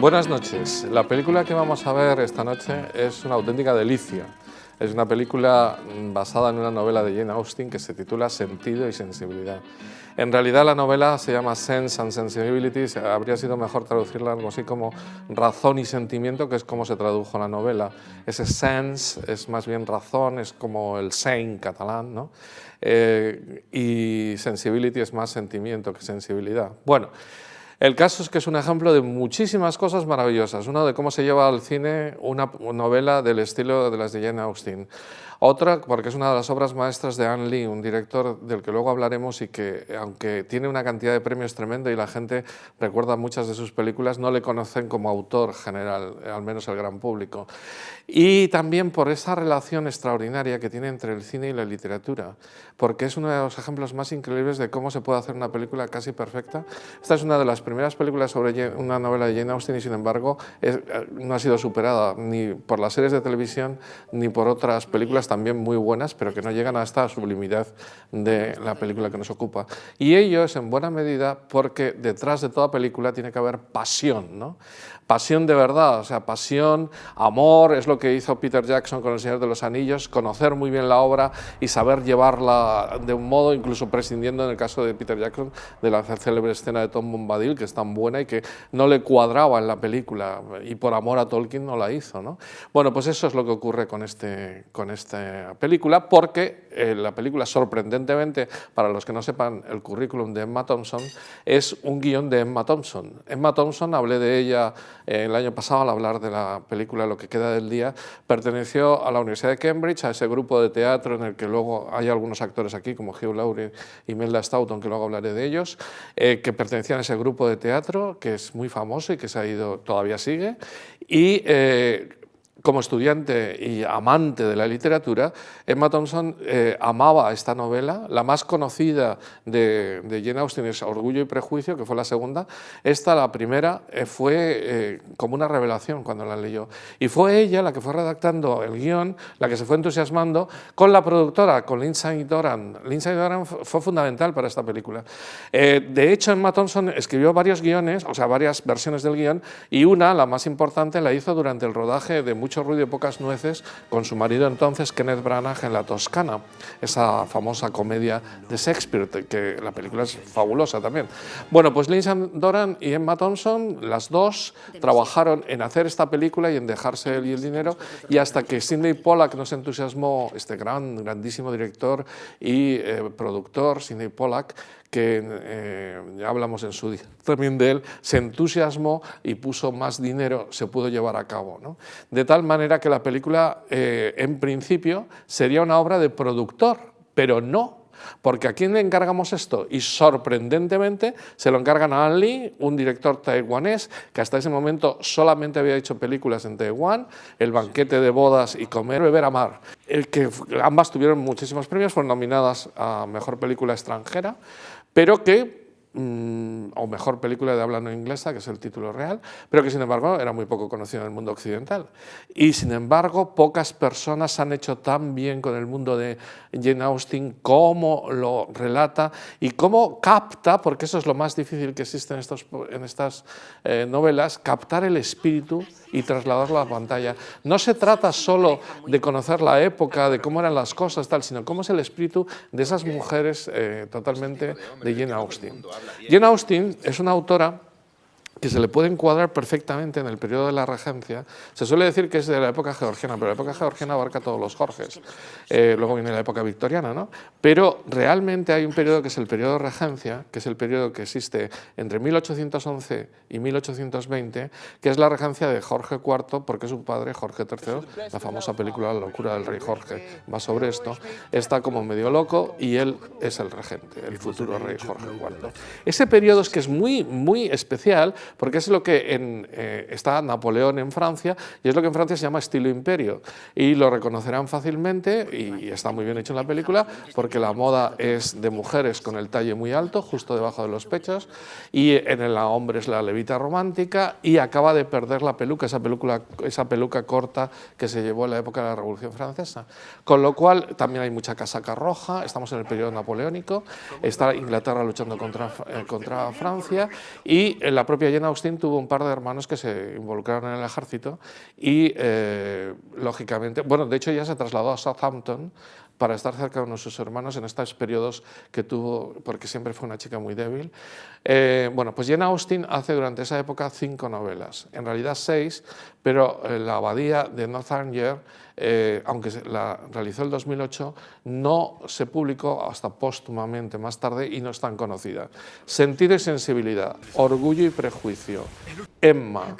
Buenas noches. La película que vamos a ver esta noche es una auténtica delicia. Es una película basada en una novela de Jane Austen que se titula Sentido y sensibilidad. En realidad la novela se llama Sense and Sensibility, habría sido mejor traducirla algo así como razón y sentimiento, que es como se tradujo la novela. Ese sense es más bien razón, es como el sein catalán, ¿no? Y sensibility es más sentimiento que sensibilidad. Bueno, el caso es que es un ejemplo de muchísimas cosas maravillosas. Uno, de cómo se lleva al cine una novela del estilo de las de Jane Austen. Otra, porque es una de las obras maestras de Ang Lee, un director del que luego hablaremos y que, aunque tiene una cantidad de premios tremenda y la gente recuerda muchas de sus películas, no le conocen como autor general, al menos el gran público. Y también por esa relación extraordinaria que tiene entre el cine y la literatura, porque es uno de los ejemplos más increíbles de cómo se puede hacer una película casi perfecta. Esta es una de las primeras películas sobre una novela de Jane Austen y, sin embargo, no ha sido superada ni por las series de televisión ni por otras películas también muy buenas, pero que no llegan a esta sublimidad de la película que nos ocupa. Y ello es en buena medida porque detrás de toda película tiene que haber pasión, ¿no? Pasión de verdad, o sea, pasión, amor, es lo que hizo Peter Jackson con El Señor de los Anillos, conocer muy bien la obra y saber llevarla de un modo, incluso prescindiendo en el caso de Peter Jackson de la célebre escena de Tom Bombadil, que es tan buena y que no le cuadraba en la película, y por amor a Tolkien no la hizo, ¿no? Bueno, pues eso es lo que ocurre con esta película, porque la película, sorprendentemente, para los que no sepan el currículum de Emma Thompson, es un guión de Emma Thompson. Emma Thompson, hablé de ella el año pasado al hablar de la película Lo que queda del día, perteneció a la Universidad de Cambridge, a ese grupo de teatro en el que luego hay algunos actores aquí, como Hugh Laurie y Imelda Staunton, que luego hablaré de ellos, que pertenecían a ese grupo de teatro, que es muy famoso y que se ha ido, todavía sigue, y como estudiante y amante de la literatura, Emma Thompson amaba esta novela. La más conocida de Jane Austen es Orgullo y Prejuicio, que fue la segunda. Esta, la primera, fue como una revelación cuando la leyó. Y fue ella la que fue redactando el guión, la que se fue entusiasmando con la productora, con Lindsay Doran. Lindsay Doran fue fundamental para esta película. De hecho, Emma Thompson escribió varios guiones, o sea, varias versiones del guión, y una, la más importante, la hizo durante el rodaje de Mucho ruido y pocas nueces con su marido entonces, Kenneth Branagh, en La Toscana, esa famosa comedia de Shakespeare, que la película es fabulosa también. Bueno, pues Lindsay Doran y Emma Thompson, las dos, trabajaron en hacer esta película y en dejarse el dinero, y hasta que Sidney Pollack nos entusiasmó, este grandísimo director y productor, Sidney Pollack, que ya hablamos en su día también de él, se entusiasmó y puso más dinero, se pudo llevar a cabo, ¿no? De tal manera que la película, en principio, sería una obra de productor, pero no. Porque ¿a quién le encargamos esto? Y sorprendentemente se lo encargan a Ang Lee, un director taiwanés que hasta ese momento solamente había hecho películas en Taiwán, El banquete de bodas y Comer, beber, amar, que ambas tuvieron muchísimos premios, fueron nominadas a Mejor Película Extranjera, pero que o Mejor Película de Habla No Inglesa, que es el título real, pero que sin embargo era muy poco conocido en el mundo occidental. Y sin embargo pocas personas han hecho tan bien con el mundo de Jane Austen cómo lo relata y cómo capta, porque eso es lo más difícil que existe en estas novelas, captar el espíritu y trasladarlo a la pantalla. No se trata solo de conocer la época, de cómo eran las cosas, tal, sino cómo es el espíritu de esas mujeres totalmente de Jane Austen. Jane Austen es una autora que se le puede encuadrar perfectamente en el periodo de la regencia. Se suele decir que es de la época georgiana, pero la época georgiana abarca todos los Jorges. Luego viene la época victoriana, ¿no? Pero realmente hay un periodo que es el periodo de regencia, que es el periodo que existe entre 1811 y 1820, que es la regencia de Jorge IV, porque su padre, Jorge III, la famosa película La locura del rey Jorge, va sobre esto, está como medio loco y él es el regente, el futuro rey Jorge IV. Ese periodo es que es muy, muy especial, porque es lo que está Napoleón en Francia, y es lo que en Francia se llama estilo imperio, y lo reconocerán fácilmente, y está muy bien hecho en la película, porque la moda es de mujeres con el talle muy alto, justo debajo de los pechos, y en el hombre es la levita romántica, y acaba de perder la peluca, esa peluca corta que se llevó en la época de la Revolución Francesa, con lo cual también hay mucha casaca roja, estamos en el periodo napoleónico, napoleónico, está Inglaterra luchando contra Francia, y la propia Jane Austen tuvo un par de hermanos que se involucraron en el ejército y, lógicamente, bueno, de hecho ella se trasladó a Southampton para estar cerca de uno de sus hermanos en estos periodos que tuvo, porque siempre fue una chica muy débil. Bueno, pues Jane Austen hace durante esa época 5 novelas, en realidad 6, pero la abadía de Northanger, aunque la realizó en el 2008, no se publicó hasta póstumamente más tarde y no es tan conocida. Sentido y sensibilidad, Orgullo y prejuicio, Emma,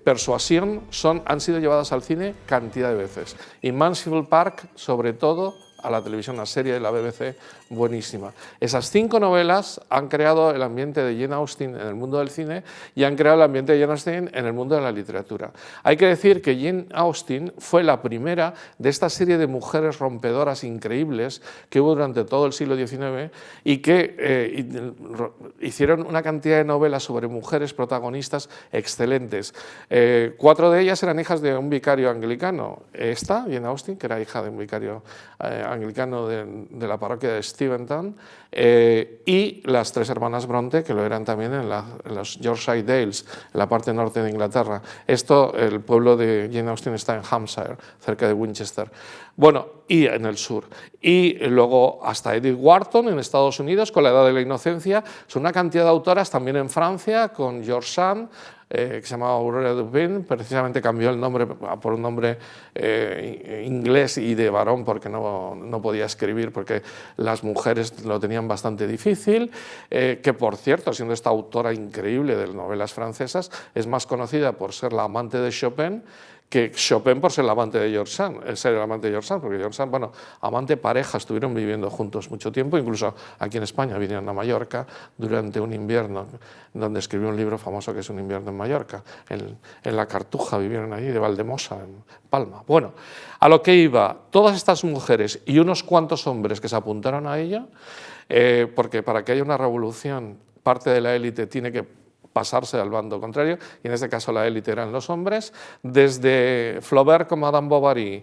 Persuasión han sido llevadas al cine cantidad de veces, y Mansfield Park, sobre todo, a la televisión, una serie de la BBC buenísima. Esas 5 novelas han creado el ambiente de Jane Austen en el mundo del cine y han creado el ambiente de Jane Austen en el mundo de la literatura. Hay que decir que Jane Austen fue la primera de esta serie de mujeres rompedoras increíbles que hubo durante todo el siglo XIX y que hicieron una cantidad de novelas sobre mujeres protagonistas excelentes. 4 de ellas eran hijas de un vicario anglicano. Esta, Jane Austen, que era hija de un vicario anglicano de la parroquia de Steventon, y las 3 hermanas Bronte, que lo eran también en los Yorkshire Dales, en la parte norte de Inglaterra. El pueblo de Jane Austen está en Hampshire, cerca de Winchester. Bueno, y en el sur. Y luego hasta Edith Wharton en Estados Unidos, con La Edad de la Inocencia. Son una cantidad de autoras también en Francia, con George Sand, que se llamaba Aurora Dupin, precisamente cambió el nombre por un nombre inglés y de varón, porque no podía escribir, porque las mujeres lo tenían bastante difícil, que por cierto, siendo esta autora increíble de novelas francesas, es más conocida por ser la amante de Chopin que Chopin por ser el amante de George Sand, porque George Sand, bueno, amante pareja, estuvieron viviendo juntos mucho tiempo, incluso aquí en España vinieron a Mallorca durante un invierno, donde escribió un libro famoso que es Un invierno en Mallorca, en la Cartuja, vivieron allí, de Valdemosa, en Palma. Bueno, a lo que iba, todas estas mujeres y unos cuantos hombres que se apuntaron a ella, porque para que haya una revolución, parte de la élite tiene que pasarse al bando contrario, y en este caso la élite eran los hombres, desde Flaubert con Madame Bovary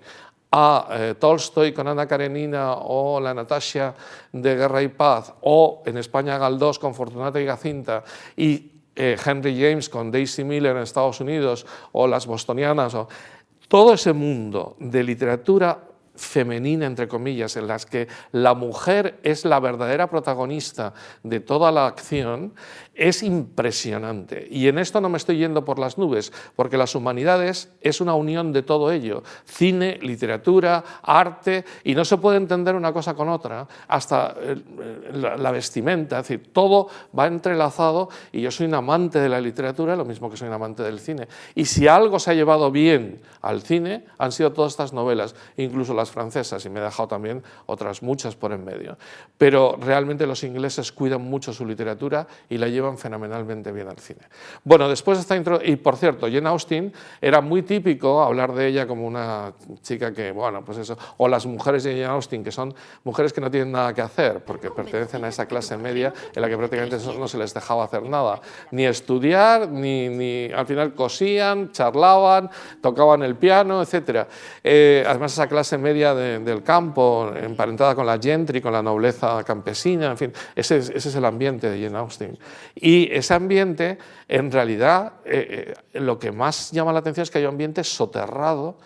a Tolstoy con Ana Karenina o la Natasha de Guerra y Paz, o en España Galdós con Fortunata y Jacinta, y Henry James con Daisy Miller en Estados Unidos, o las bostonianas, todo ese mundo de literatura femenina, entre comillas, en las que la mujer es la verdadera protagonista de toda la acción, es impresionante. Y en esto no me estoy yendo por las nubes, porque las humanidades es una unión de todo ello, cine, literatura, arte, y no se puede entender una cosa con otra, hasta la vestimenta, es decir, todo va entrelazado, y yo soy un amante de la literatura, lo mismo que soy un amante del cine. Y si algo se ha llevado bien al cine, han sido todas estas novelas, incluso las francesas, y me he dejado también otras muchas por en medio. Pero realmente los ingleses cuidan mucho su literatura y la llevan fenomenalmente bien al cine. Bueno, después de esta intro, y por cierto, Jane Austen era muy típico hablar de ella como una chica que, bueno, pues eso, o las mujeres de Jane Austen, que son mujeres que no tienen nada que hacer, porque pertenecen a esa clase media en la que prácticamente no se les dejaba hacer nada, ni estudiar, ni al final cosían, charlaban, tocaban el piano, etc. Además, esa clase media del campo, emparentada con la gentry, con la nobleza campesina, en fin, ese es el ambiente de Jane Austen. Y ese ambiente, en realidad, lo que más llama la atención es que hay un ambiente soterrado,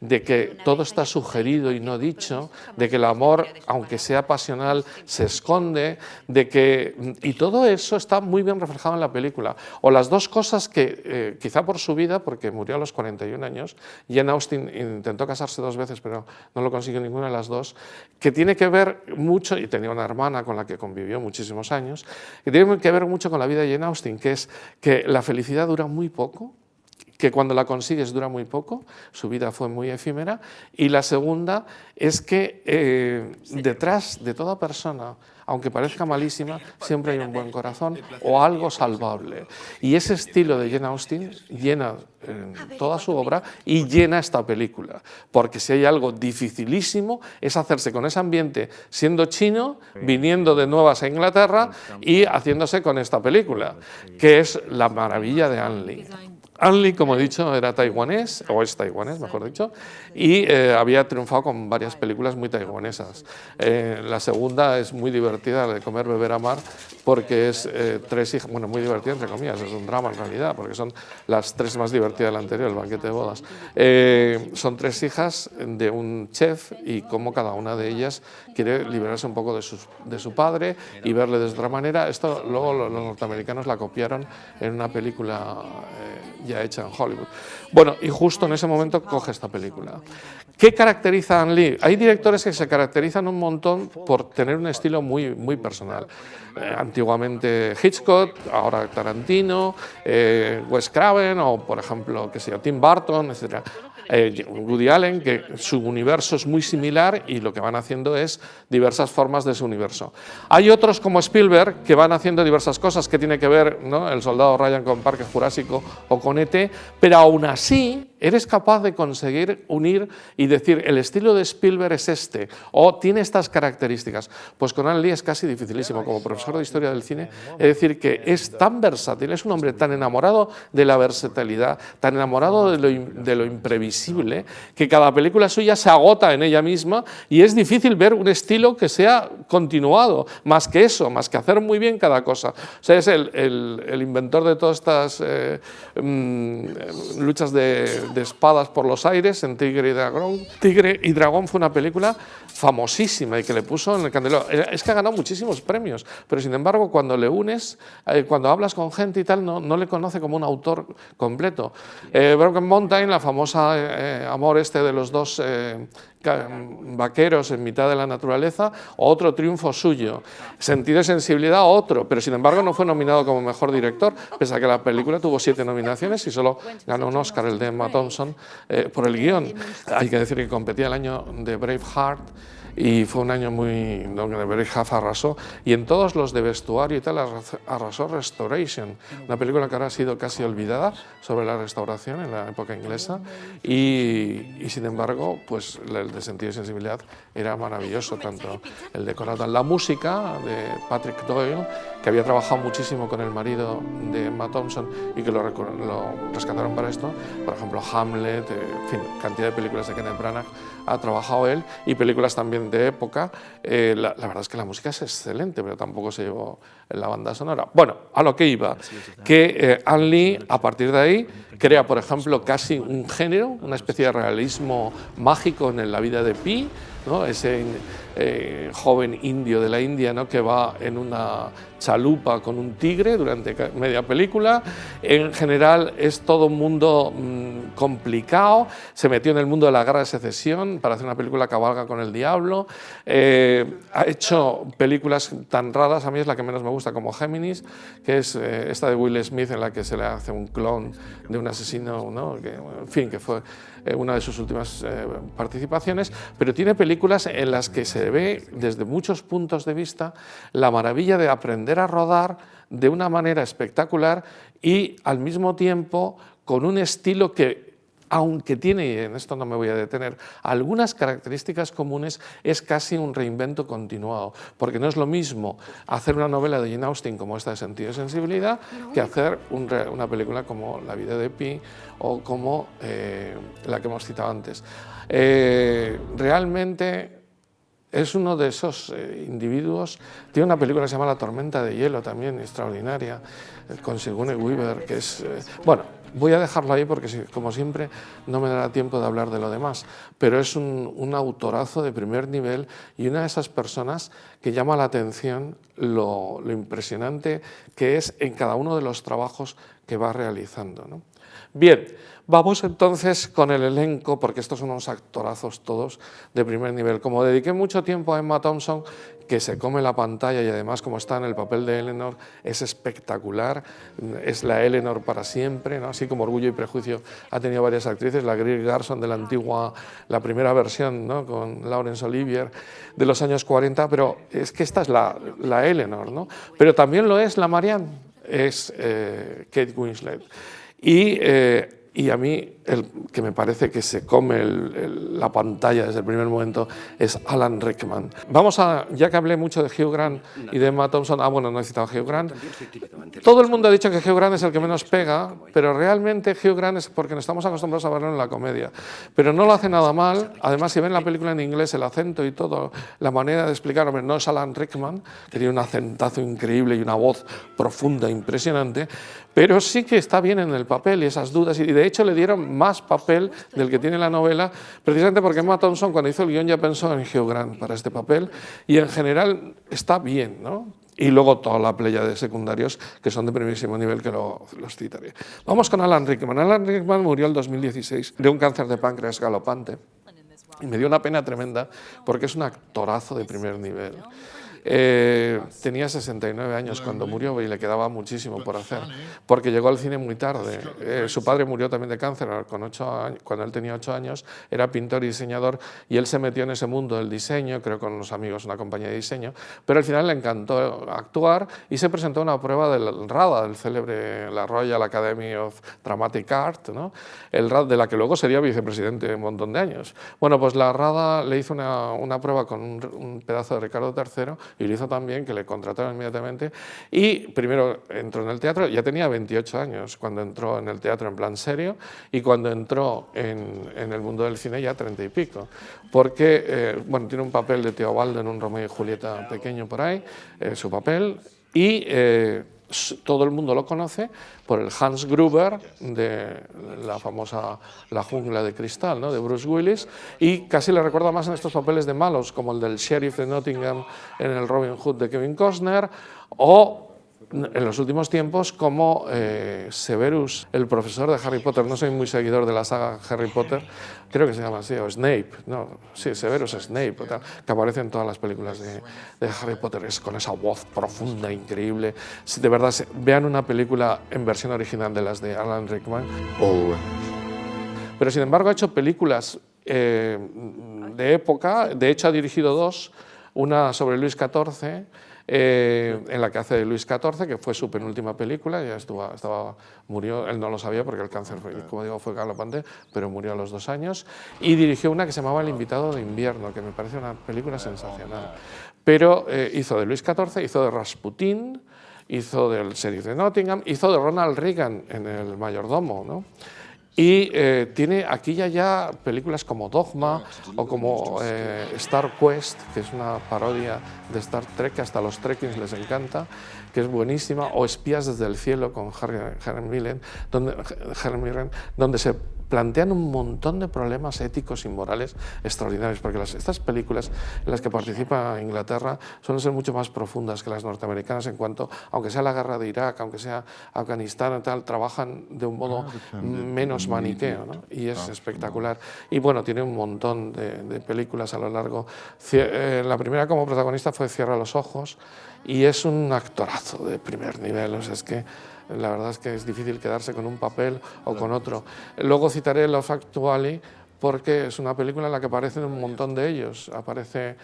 de que todo está sugerido y no dicho, de que el amor, aunque sea pasional, se esconde, y todo eso está muy bien reflejado en la película. O las dos cosas que, quizá por su vida, porque murió a los 41 años, Jane Austen intentó casarse 2 veces, pero no lo consiguió ninguna de las dos, que tiene que ver mucho, y tenía una hermana con la que convivió muchísimos años, que tiene que ver mucho con la vida de Jane Austen, que es que la felicidad dura muy poco, que cuando la consigues dura muy poco, su vida fue muy efímera, y la segunda es que detrás de toda persona, aunque parezca malísima, siempre hay un buen corazón o algo salvable. Y ese estilo de Jane Austen llena toda su obra y llena esta película, porque si hay algo dificilísimo es hacerse con ese ambiente siendo chino, viniendo de nuevas a Inglaterra y haciéndose con esta película, que es la maravilla de Anne Lee. Ang Lee, como he dicho, era taiwanés, o es taiwanés, mejor dicho, y había triunfado con varias películas muy taiwanesas. La segunda es muy divertida, la de Comer, Beber, Amar, porque es tres hijas, bueno, muy divertida entre comillas, es un drama en realidad, porque son las tres más divertidas de la anterior, el banquete de bodas. Son tres hijas de un chef y cómo cada una de ellas quiere liberarse un poco de su padre y verle de otra manera. Esto luego los norteamericanos la copiaron en una película ya hecha en Hollywood. Bueno, y justo en ese momento coge esta película. ¿Qué caracteriza a Ang Lee? Hay directores que se caracterizan un montón por tener un estilo muy, muy personal. Antiguamente Hitchcock, ahora Tarantino, Wes Craven o, por ejemplo, qué sé yo, Tim Burton, etc. Woody Allen, que su universo es muy similar y lo que van haciendo es diversas formas de su universo. Hay otros como Spielberg que van haciendo diversas cosas que tiene que ver, ¿no?, El soldado Ryan con Parque Jurásico o con ET, pero aún así eres capaz de conseguir unir y decir el estilo de Spielberg es este o tiene estas características. Pues con Ang Lee es casi dificilísimo. Como profesor de historia del cine, es decir, que es tan versátil, es un hombre tan enamorado de la versatilidad, tan enamorado de lo imprevisible, que cada película suya se agota en ella misma y es difícil ver un estilo que sea continuado, más que eso, más que hacer muy bien cada cosa. O sea, es el inventor de todas estas luchas de espadas por los aires en Tigre y Dragón. Tigre y Dragón fue una película famosísima y que le puso en el candelero. Es que ha ganado muchísimos premios, pero sin embargo cuando le unes, cuando hablas con gente y tal, no le conoce como un autor completo. Broken Mountain, la famosa amor este de los dos vaqueros en mitad de la naturaleza, otro triunfo suyo. Sentido y sensibilidad, otro, pero sin embargo no fue nominado como mejor director, pese a que la película tuvo 7 nominaciones y solo ganó un Oscar, el de Emma Thompson, por el guión. Hay que decir que competía el año de Braveheart y fue un año muy donde Braveheart arrasó, y en todos los de vestuario y tal arrasó Restoration, una película que ahora ha sido casi olvidada sobre la restauración en la época inglesa, y sin embargo pues el de Sentido y Sensibilidad era maravilloso, tanto el de Conrad. La música de Patrick Doyle, que había trabajado muchísimo con el marido de Emma Thompson y que lo rescataron para esto, por ejemplo Hamlet, en fin, cantidad de películas de Kenneth Branagh ha trabajado él, y películas también de época. La verdad es que la música es excelente, pero tampoco se llevó la banda sonora. Bueno, a lo que iba, que Ang Lee, a partir de ahí, crea, por ejemplo, casi un género, una especie de realismo mágico en la vida de Pi, ¿no?, ese joven indio de la India, ¿no?, que va en una chalupa con un tigre durante media película. En general es todo un mundo complicado, se metió en el mundo de la guerra de secesión para hacer una película Cabalga con el diablo, ha hecho películas tan raras, a mí es la que menos me gusta, como Géminis, que es esta de Will Smith en la que se le hace un clon de un asesino, ¿no?, que, en fin, que fue una de sus últimas participaciones, pero tiene películas en las que se ve desde muchos puntos de vista la maravilla de aprender a rodar de una manera espectacular y al mismo tiempo con un estilo que, aunque tiene, y en esto no me voy a detener, algunas características comunes, es casi un reinvento continuado, porque no es lo mismo hacer una novela de Jane Austen como esta de Sentido y Sensibilidad que hacer una película como La vida de Pi o como la que hemos citado antes. Realmente es uno de esos individuos. Tiene una película que se llama La tormenta de hielo, también extraordinaria, con Sigourney Weaver, que es... bueno, voy a dejarlo ahí porque, como siempre, no me dará tiempo de hablar de lo demás, pero es un autorazo de primer nivel y una de esas personas que llama la atención lo impresionante que es en cada uno de los trabajos que va realizando, ¿no? Bien, vamos entonces con el elenco, porque estos son unos actorazos todos de primer nivel. Como dediqué mucho tiempo a Emma Thompson, que se come la pantalla y además como está en el papel de Eleanor es espectacular, es la Eleanor para siempre, ¿no? Así como Orgullo y Prejuicio ha tenido varias actrices, la Greer Garson de la primera versión, ¿no?, con Laurence Olivier de los años 40, pero es que esta es la Eleanor, ¿no? Pero también lo es la Marianne, es Kate Winslet. Y a mí el que me parece que se come la pantalla desde el primer momento es Alan Rickman. Vamos a, ya que hablé mucho de Hugh Grant y de Emma Thompson, bueno, no he citado a Hugh Grant. Todo el mundo ha dicho que Hugh Grant es el que menos pega, pero realmente Hugh Grant es porque nos estamos acostumbrados a verlo en la comedia. Pero no lo hace nada mal. Además, si ven la película en inglés, el acento y todo, la manera de explicar, hombre, no es Alan Rickman, que tiene un acentazo increíble y una voz profunda, impresionante, pero sí que está bien en el papel y esas dudas, y de hecho le dieron más papel del que tiene la novela, precisamente porque Emma Thompson cuando hizo el guión ya pensó en Hugh Grant para este papel, y en general está bien, ¿no? Y luego toda la playa de secundarios que son de primerísimo nivel, que los citaré. Vamos con Alan Rickman. Alan Rickman murió en 2016 de un cáncer de páncreas galopante, y me dio una pena tremenda porque es un actorazo de primer nivel. Tenía 69 años cuando murió y le quedaba muchísimo por hacer, porque llegó al cine muy tarde. Su padre murió también de cáncer con 8 años, cuando él tenía 8 años, era pintor y diseñador, y él se metió en ese mundo del diseño, creo con unos amigos, una compañía de diseño, pero al final le encantó actuar y se presentó a una prueba del RADA, del célebre, la Royal Academy of Dramatic Art, ¿no? El RADA, de la que luego sería vicepresidente un montón de años. Bueno, pues la RADA le hizo una prueba con un pedazo de Ricardo III, y lo hizo también, que le contrataron inmediatamente, y primero entró en el teatro, ya tenía 28 años cuando entró en el teatro en plan serio, y cuando entró en el mundo del cine ya 30 y pico, porque bueno, tiene un papel de Teobaldo en un Romeo y Julieta pequeño por ahí, su papel, y todo el mundo lo conoce por el Hans Gruber de la famosa La jungla de cristal, ¿no?, de Bruce Willis, y casi le recuerda más en estos papeles de malos, como el del sheriff de Nottingham en el Robin Hood de Kevin Costner, o en los últimos tiempos como Severus, el profesor de Harry Potter. No soy muy seguidor de la saga Harry Potter, creo que se llama así, o Snape, no, sí, Severus Snape, tal, que aparece en todas las películas de Harry Potter, es con esa voz profunda, increíble. Si de verdad vean una película en versión original de las de Alan Rickman. Pero sin embargo ha hecho películas de época, de hecho ha dirigido 2, una sobre Luis XIV, en la que hace de Luis XIV, que fue su penúltima película, ya murió, él no lo sabía porque el cáncer, como digo, fue galopante, pero murió a los 2 años, y dirigió una que se llamaba El invitado de invierno, que me parece una película sensacional. Pero hizo de Luis XIV, hizo de Rasputín, hizo del sheriff de Nottingham, hizo de Ronald Reagan en El mayordomo, ¿no? Y tiene aquí ya películas como Dogma o como Star Quest, que es una parodia de Star Trek, que hasta los Trekkies les encanta, que es buenísima, o Espías desde el cielo con Helen Mirren, donde se plantean un montón de problemas éticos y morales extraordinarios, porque estas películas en las que participa Inglaterra suelen ser mucho más profundas que las norteamericanas en cuanto, aunque sea la guerra de Irak, aunque sea Afganistán y tal, trabajan de un modo menos maniqueo, ¿no? Y es espectacular. Y bueno, tiene un montón de películas a lo largo. La primera como protagonista fue Cierra los ojos, y es un actorazo de primer nivel, o sea, es que la verdad es que es difícil quedarse con un papel o con otro. Luego citaré Love Actually, porque es una película en la que aparecen un montón de ellos. Aparece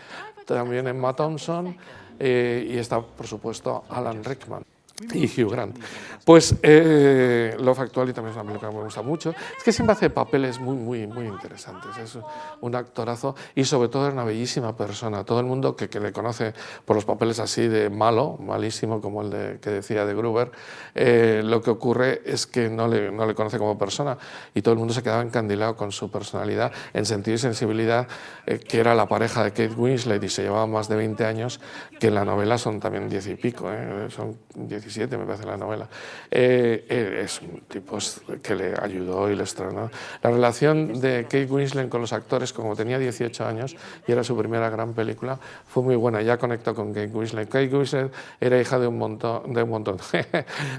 también Emma Thompson y está, por supuesto, Alan Rickman y Hugh Grant. Pues Love Actually también es una película que me gusta mucho. Es que siempre hace papeles muy interesantes. Es un actorazo y sobre todo es una bellísima persona. Todo el mundo que le conoce por los papeles así de malísimo, como el que decía de Gruber, lo que ocurre es que no le conoce como persona, y todo el mundo se quedaba encandilado con su personalidad, en sentido y sensibilidad, que era la pareja de Kate Winslet, y se llevaba más de 20 años, que en la novela son también 10 y pico, son 17 me parece la novela. Es un tipo que le ayudó y le estrenó. La relación de Kate Winslet con los actores, como tenía 18 años y era su primera gran película, fue muy buena. Ya conectó con Kate Winslet. Kate Winslet era hija de un montón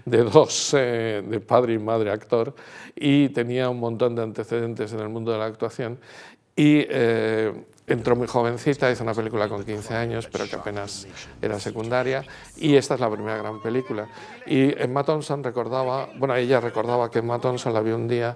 de dos, de padre y madre actor, y tenía un montón de antecedentes en el mundo de la actuación. Y entró muy jovencita, hizo una película con 15 años, pero que apenas era secundaria, y esta es la primera gran película. Y Emma Thompson recordaba, bueno, ella recordaba que Emma Thompson la vio un día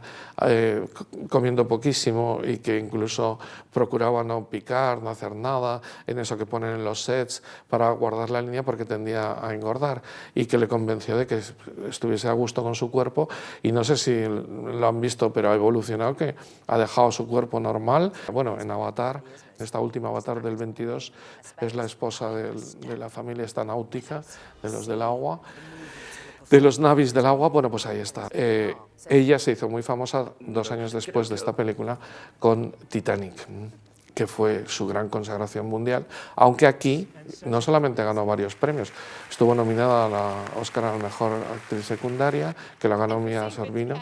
comiendo poquísimo y que incluso procuraba no picar, no hacer nada, en eso que ponen en los sets para guardar la línea porque tendía a engordar, y que le convenció de que estuviese a gusto con su cuerpo, y no sé si lo han visto, pero ha evolucionado, que ha dejado su cuerpo normal. Bueno, en Avatar, esta última Avatar del 22, es la esposa de la familia esta náutica, de los del agua, de los navis del agua. Bueno, pues ahí está. Ella se hizo muy famosa 2 años después de esta película con Titanic, que fue su gran consagración mundial, aunque aquí no solamente ganó varios premios, estuvo nominada a la Oscar a la Mejor Actriz Secundaria, que la ganó Mia Sorvino,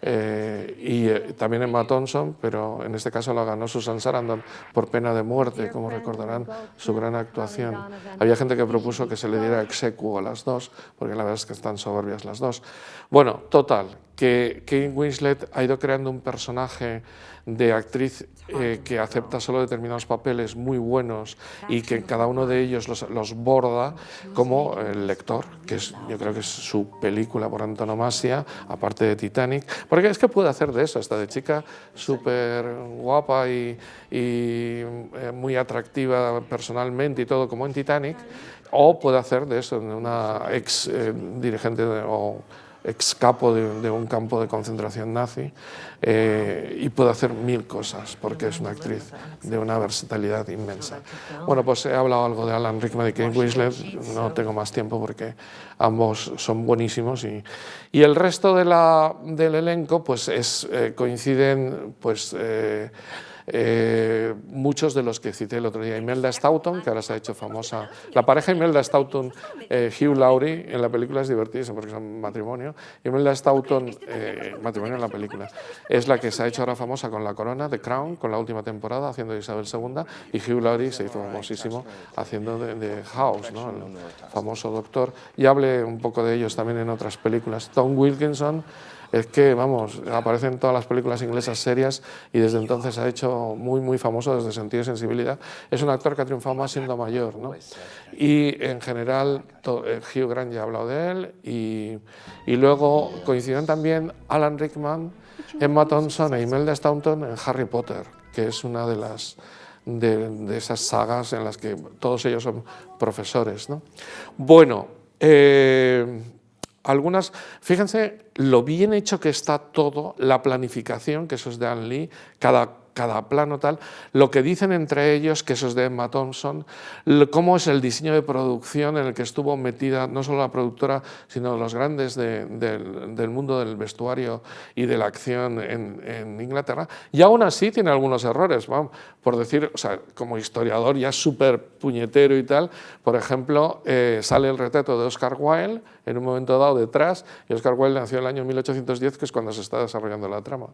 y también Emma Thompson, pero en este caso la ganó Susan Sarandon por Pena de Muerte, como recordarán su gran actuación. Había gente que propuso que se le diera ex aequo a las dos, porque la verdad es que están soberbias las dos. Bueno, total, que Kate Winslet ha ido creando un personaje de actriz que acepta solo determinados papeles muy buenos y que cada uno de ellos los borda, como El lector, que yo creo que es su película por antonomasia, aparte de Titanic, porque es que puede hacer de eso, esta de chica súper guapa y muy atractiva personalmente y todo, como en Titanic, o puede hacer de eso, de una ex dirigente o ex capo de un campo de concentración nazi, y puede hacer 1000 cosas porque es una actriz de una versatilidad inmensa. Bueno, pues he hablado algo de Alan Rickman y Kate Winslet, no tengo más tiempo porque ambos son buenísimos, y el resto del elenco pues coinciden pues muchos de los que cité el otro día. Imelda Staunton, que ahora se ha hecho famosa, la pareja Imelda Staunton, Hugh Laurie, en la película es divertidísimo porque es un matrimonio. Imelda Staunton, matrimonio en la película, es la que se ha hecho ahora famosa con La Corona, The Crown, con la última temporada, haciendo de Isabel II, y Hugh Laurie se hizo famosísimo haciendo de House, ¿no?, el famoso doctor, y hablé un poco de ellos también en otras películas. Tom Wilkinson, es que, vamos, aparece en todas las películas inglesas serias y desde entonces ha hecho muy famoso desde Sentido y Sensibilidad. Es un actor que ha triunfado más siendo mayor, ¿no? Y en general, Hugh Grant ya ha hablado de él, y luego coincidieron también Alan Rickman, Emma Thompson e Imelda Staunton en Harry Potter, que es una de esas sagas en las que todos ellos son profesores, ¿no? Bueno, fíjense lo bien hecho que está todo, la planificación, que eso es de Ang Lee, cada plano tal, lo que dicen entre ellos, que eso es de Emma Thompson, cómo es el diseño de producción en el que estuvo metida no solo la productora, sino los grandes del mundo del vestuario y de la acción en Inglaterra, y aún así tiene algunos errores, vamos, por decir, o sea, como historiador ya súper puñetero y tal. Por ejemplo, sale el retrato de Oscar Wilde en un momento dado detrás, y Oscar Wilde nació en el año 1810, que es cuando se está desarrollando la trama,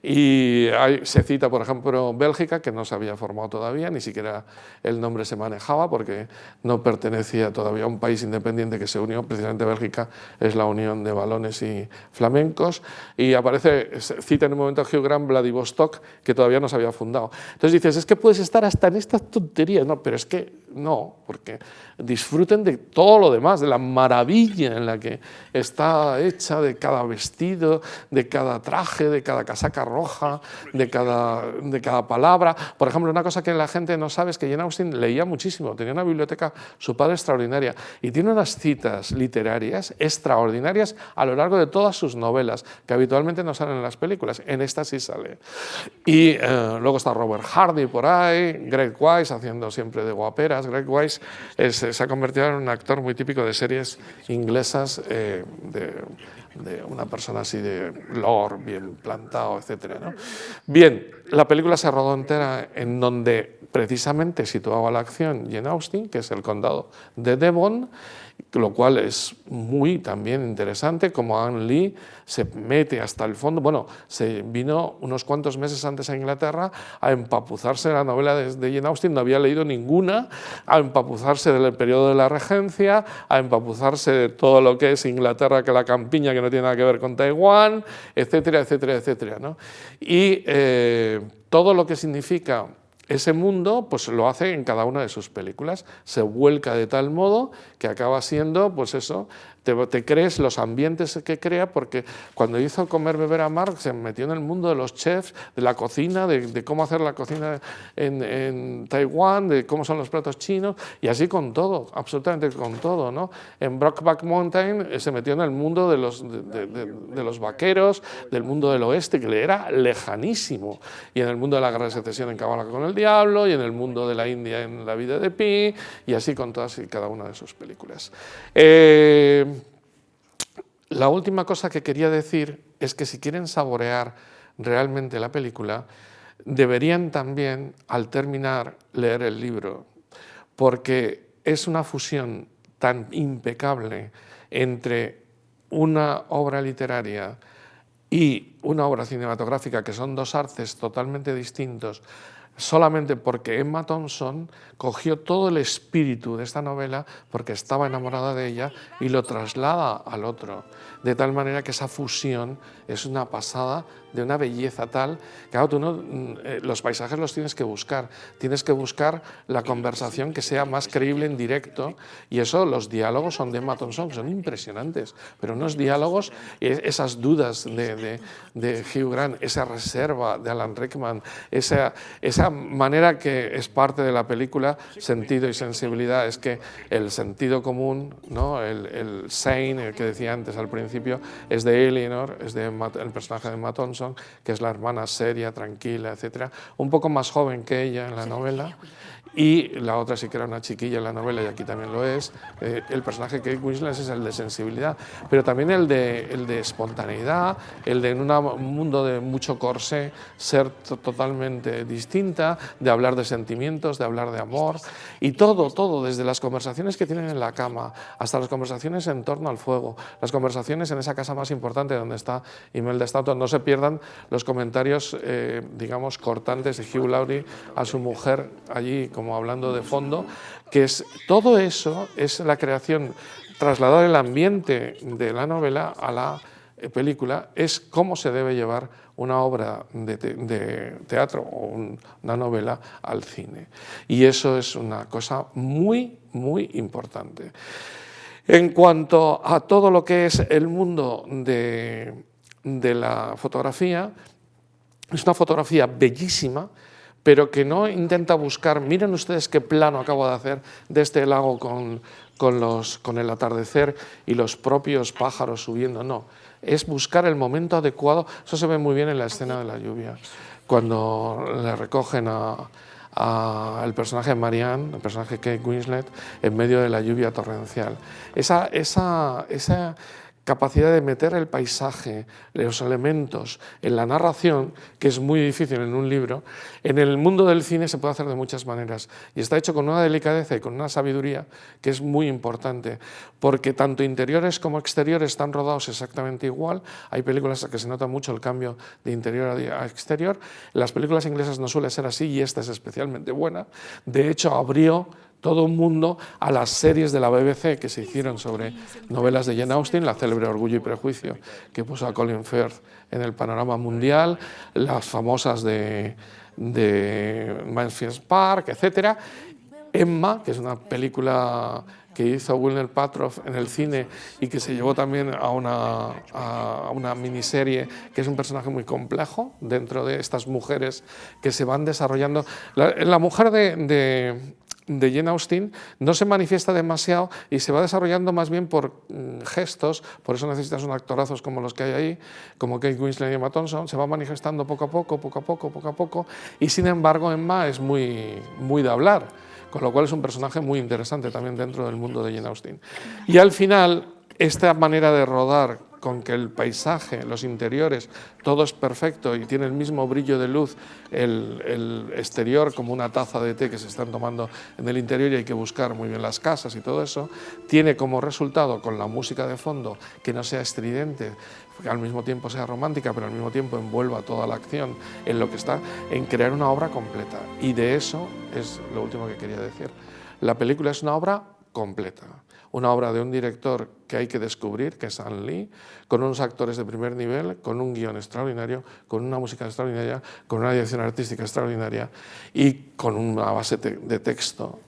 y se cita, por ejemplo, Bélgica, que no se había formado todavía, ni siquiera el nombre se manejaba porque no pertenecía todavía a un país independiente que se unió. Precisamente Bélgica es la unión de valones y flamencos, y cita en un momento a Hugh Grant Vladivostok, que todavía no se había fundado. Entonces dices, es que puedes estar hasta en estas tonterías, no, pero es que no, porque disfruten de todo lo demás, de la maravilla en la que está hecha, de cada vestido, de cada traje, de cada casaca roja, de cada palabra. Por ejemplo, una cosa que la gente no sabe es que Jane Austen leía muchísimo, tenía una biblioteca, su padre, extraordinaria, y tiene unas citas literarias extraordinarias a lo largo de todas sus novelas, que habitualmente no salen en las películas. En esta sí sale. Y luego está Robert Hardy por ahí, Greg Wise haciendo siempre de guaperas. Greg Wise se ha convertido en un actor muy típico de series inglesas, de una persona así de lord, bien plantado, etc., ¿no? Bien, la película se rodó entera en donde precisamente situaba la acción Jane Austen, que es el condado de Devon, lo cual es muy también interesante, como Ang Lee se mete hasta el fondo. Bueno, se vino unos cuantos meses antes a Inglaterra a empapuzarse de la novela de Jane Austen, no había leído ninguna, a empapuzarse del periodo de la regencia, a empapuzarse de todo lo que es Inglaterra, que la campiña, que no tiene nada que ver con Taiwán, etcétera, etcétera, etcétera, ¿no? Y todo lo que significa ese mundo pues lo hace en cada una de sus películas, se vuelca de tal modo que acaba siendo, pues eso, te crees los ambientes que crea, porque cuando hizo Comer, Beber, Amar se metió en el mundo de los chefs, de la cocina, de cómo hacer la cocina en Taiwán, de cómo son los platos chinos, y así con todo, absolutamente con todo, ¿no? En Brokeback Mountain se metió en el mundo de los vaqueros, del mundo del oeste, que le era lejanísimo, y en el mundo de la Guerra de Secesión en Cabalga con el Diablo, y en el mundo de la India en La vida de Pi, y así con todas y cada una de sus películas. La última cosa que quería decir es que si quieren saborear realmente la película, deberían también, al terminar, leer el libro, porque es una fusión tan impecable entre una obra literaria y una obra cinematográfica, que son dos artes totalmente distintos, solamente porque Emma Thompson cogió todo el espíritu de esta novela porque estaba enamorada de ella y lo traslada al otro, de tal manera que esa fusión es una pasada, de una belleza tal, que claro, tú no, los paisajes los tienes que buscar la conversación que sea más creíble en directo, y eso, los diálogos son de Emma Thompson, son impresionantes, pero unos diálogos, esas dudas de Hugh Grant, esa reserva de Alan Rickman, esa manera que es parte de la película, sentido y sensibilidad, es que el sentido común, ¿no? el sane, el que decía antes al principio, es de Eleanor, es el personaje de Emma Thompson, que es la hermana seria, tranquila, etcétera, un poco más joven que ella en la novela, y la otra sí que era una chiquilla en la novela, y aquí también lo es. El personaje que Kate Winslet es el de sensibilidad, pero también el de espontaneidad, el de en un mundo de mucho corsé ser totalmente distinta, de hablar de sentimientos, de hablar de amor, y todo, desde las conversaciones que tienen en la cama hasta las conversaciones en torno al fuego, las conversaciones en esa casa más importante donde está Imelda Staunton. No se pierdan los comentarios, digamos, cortantes de Hugh Laurie a su mujer allí, como hablando de fondo, que es todo eso, es la creación, trasladar el ambiente de la novela a la película, es cómo se debe llevar una obra de teatro o una novela al cine. Y eso es una cosa muy, muy importante. En cuanto a todo lo que es el mundo de la fotografía, es una fotografía bellísima, pero que no intenta buscar, miren ustedes qué plano acabo de hacer de este lago con el atardecer y los propios pájaros subiendo, no, es buscar el momento adecuado. Eso se ve muy bien en la escena de la lluvia, cuando le recogen al personaje de Marianne, el personaje de Kate Winslet, en medio de la lluvia torrencial. Esa capacidad de meter el paisaje, los elementos en la narración, que es muy difícil en un libro, en el mundo del cine se puede hacer de muchas maneras, y está hecho con una delicadeza y con una sabiduría que es muy importante, porque tanto interiores como exteriores están rodados exactamente igual. Hay películas en que se nota mucho el cambio de interior a exterior. Las películas inglesas no suele ser así, y esta es especialmente buena. De hecho, abrió todo un mundo a las series de la BBC que se hicieron sobre novelas de Jane Austen, la célebre Orgullo y Prejuicio, que puso a Colin Firth en el panorama mundial, las famosas de Mansfield Park, etc. Emma, que es una película que hizo Gwyneth Paltrow en el cine y que se llevó también a una miniserie, que es un personaje muy complejo dentro de estas mujeres que se van desarrollando. La mujer de Jane Austen no se manifiesta demasiado y se va desarrollando más bien por gestos, por eso necesitas unos actorazos como los que hay ahí, como Kate Winslet y Emma Thompson. Se va manifestando poco a poco, y sin embargo Emma es muy de hablar, con lo cual es un personaje muy interesante también dentro del mundo de Jane Austen. Y al final, esta manera de rodar, con que el paisaje, los interiores, todo es perfecto y tiene el mismo brillo de luz, el exterior como una taza de té que se están tomando en el interior, y hay que buscar muy bien las casas y todo eso, tiene como resultado, con la música de fondo, que no sea estridente, que al mismo tiempo sea romántica, pero al mismo tiempo envuelva toda la acción en lo que está, en crear una obra completa. Y de eso es lo último que quería decir. La película es una obra completa, una obra de un director que hay que descubrir, que es Ang Lee, con unos actores de primer nivel, con un guión extraordinario, con una música extraordinaria, con una dirección artística extraordinaria y con una base de texto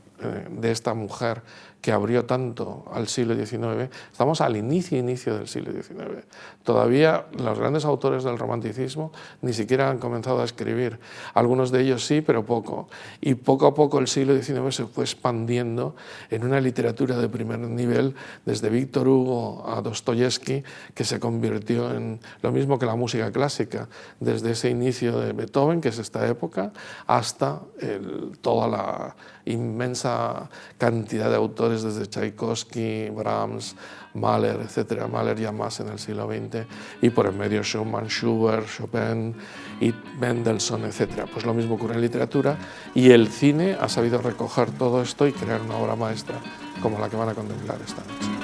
de esta mujer que abrió tanto al siglo XIX. Estamos al inicio del siglo XIX. Todavía los grandes autores del romanticismo ni siquiera han comenzado a escribir. Algunos de ellos sí, pero poco. Y poco a poco el siglo XIX se fue expandiendo en una literatura de primer nivel, desde Víctor Hugo a Dostoyevsky, que se convirtió en lo mismo que la música clásica, desde ese inicio de Beethoven, que es esta época, hasta toda la inmensa cantidad de autores desde Tchaikovsky, Brahms, Mahler, etc. Mahler ya más en el siglo XX, y por el medio Schumann, Schubert, Chopin y Mendelssohn, etc. Pues lo mismo ocurre en literatura, y el cine ha sabido recoger todo esto y crear una obra maestra como la que van a contemplar esta noche.